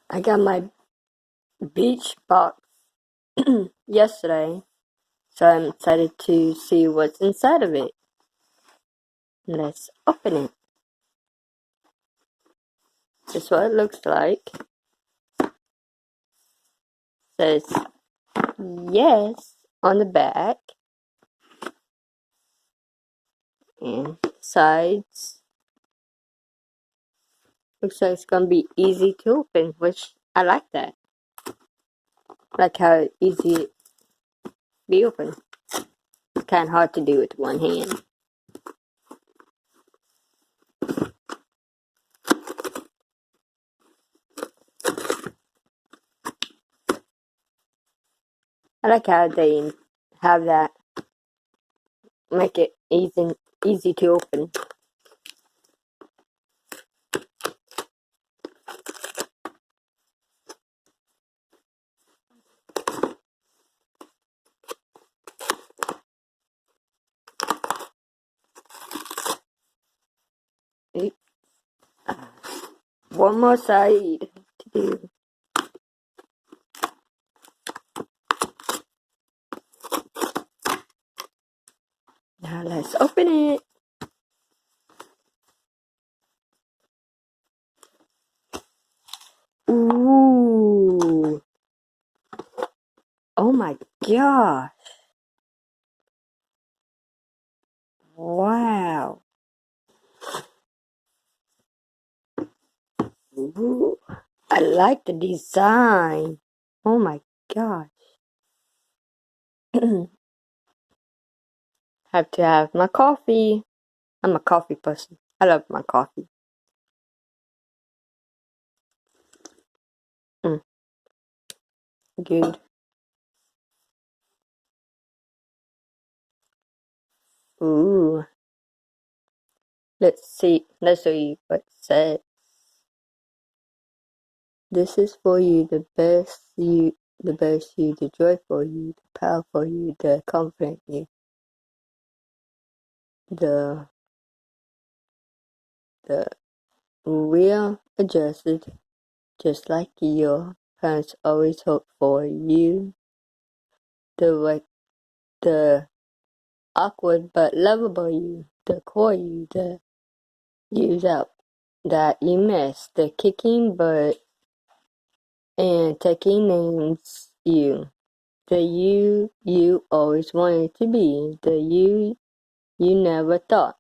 I got my BirchBox yesterday, so I'm excited to see what's inside of it. Let's open it. This is what it looks like. Says yes on the back and sides. Looks like it's gonna be easy to open, which I like that. I like how easy it be open. It's kind of hard to do with one hand. I like how they have that, make it easy to open. One more side to do. Now let's open it. Ooh. Oh my gosh. Wow. Ooh. I like the design. Oh my gosh. Have to have my coffee. I'm a coffee person. I love my coffee. Good. Ooh. Let's see. Let's show you what it says. This is for you, the best you, the joyful you, the powerful you, the confident you, the real adjusted, just like your parents always hoped for you, the awkward but lovable you, the core you, the you that you miss, the kicking butt and taking names the you always wanted to be, the you never thought.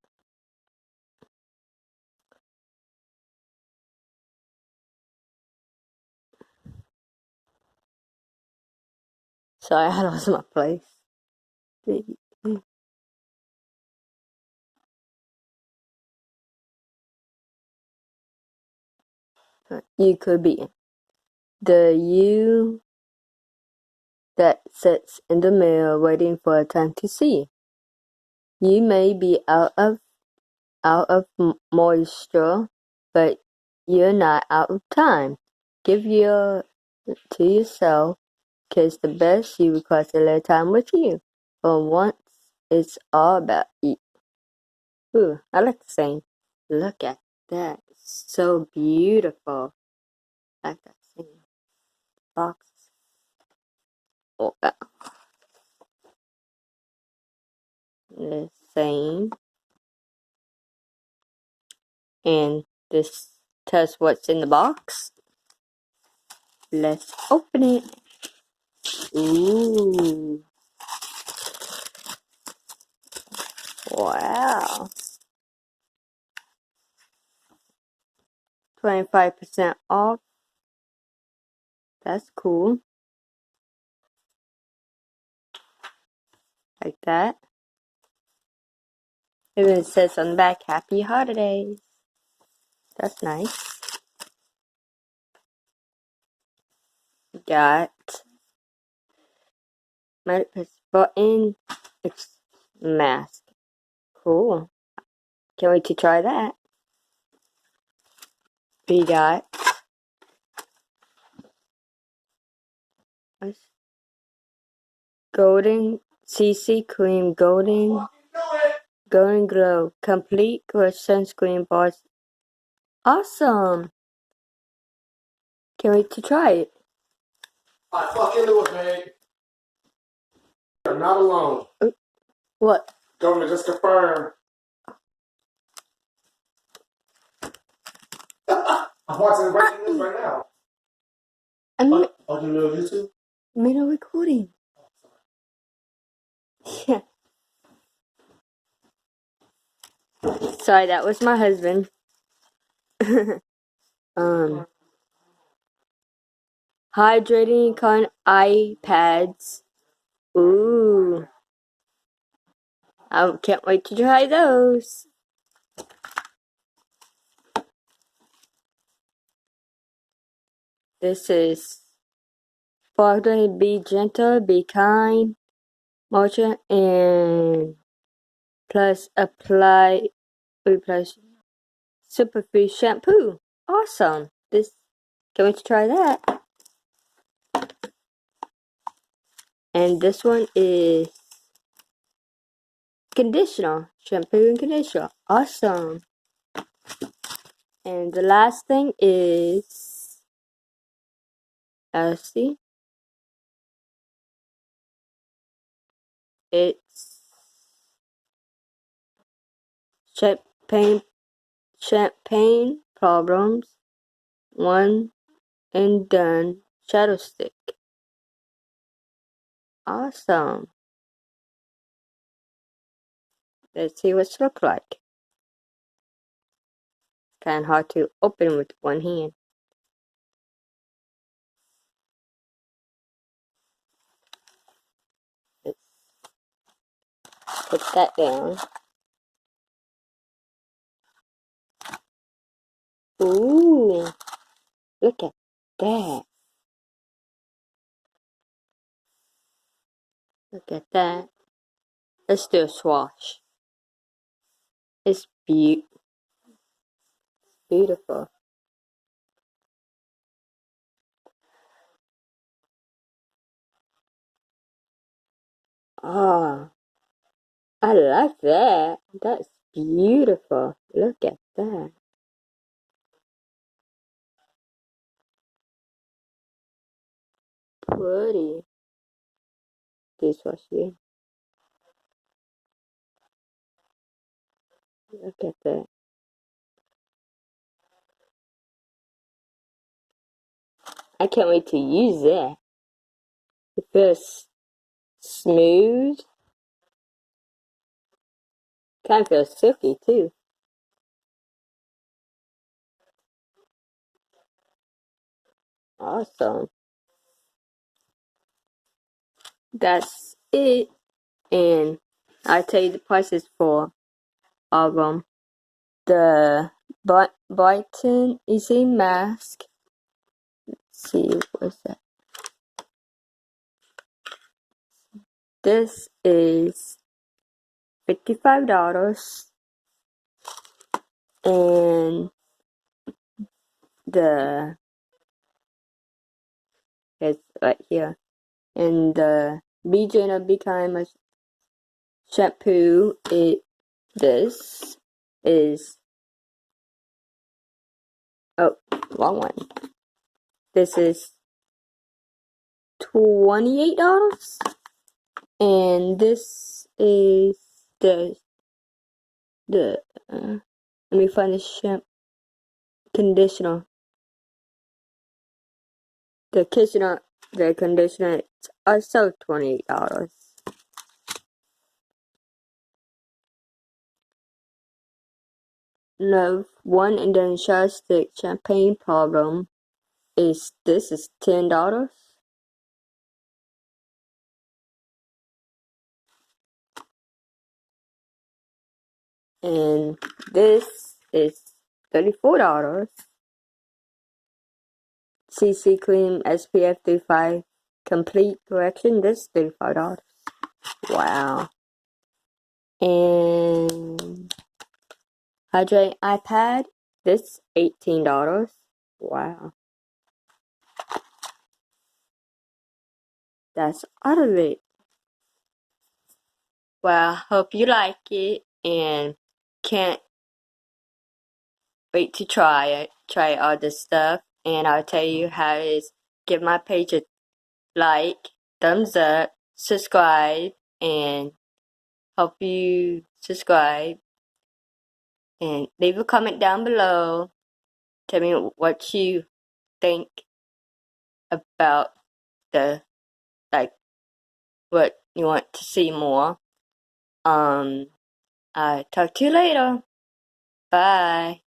Sorry, I lost my place. You could be the you that sits in the mirror waiting for a time to see. You may be out of moisture, but you're not out of time. Give to yourself, 'cause the best you requires a little time with you. For once, it's all about you. Ooh, I like the saying. Look at that. So beautiful. I like that saying. Box. Oh, the saying. And this tells what's in the box. Let's open it. Ooh. Wow. 25% off. That's cool. Like that. Even it says on the back, Happy Holidays. That's nice. Got my button mask. Cool. Can't wait to try that. We got golden CC cream, golden glow, complete with sunscreen bars. Awesome. Can't wait to try it. I fucking knew it, babe. You're not alone. What? Government just confirmed. I'm watching the breaking news right now. I'm Oh, you know YouTube? made a recording. Yeah. Sorry, that was my husband. Hydrating con iPads. Ooh. I can't wait to try those. This is sparkling, be gentle, be kind, moisture, and plus replace superfood shampoo. Awesome. This, can't wait to try that. And this one is conditioner, shampoo and conditioner. Awesome. And the last thing is, let's see, it's champagne problems, one and done shadow stick. Awesome. Let's see what it looks like. Kind of hard to open with one hand. Let's put that down. Ooh, look at that. Look at that. Let's do a swatch. It's beautiful. Ah, I like that. That's beautiful. Look at that. Pretty. Dishwasher. Look at that. I can't wait to use that. It feels smooth. Kind of feels silky too. Awesome. That's it. And I tell you the prices for all of them. The Brighton Easy Mask. Let's see, what's that? This is $55. And it's right here. And the Be Gentle, Be Kind shampoo, this is, oh, wrong one. This is $28. And this is let me find the conditioner. The conditioner is also $28. No, one and then shot stick champagne problem is $10. And this is $34. CC cream SPF 35 complete correction, this is $35. Wow. And Hydrate iPad, this $18. Wow. That's out of it. Well, hope you like it and can't wait to try it. Try all this stuff and I'll tell you how to give my page a like, thumbs up, subscribe, and help you subscribe. And leave a comment down below. Tell me what you think about what you want to see more. I'll talk to you later. Bye.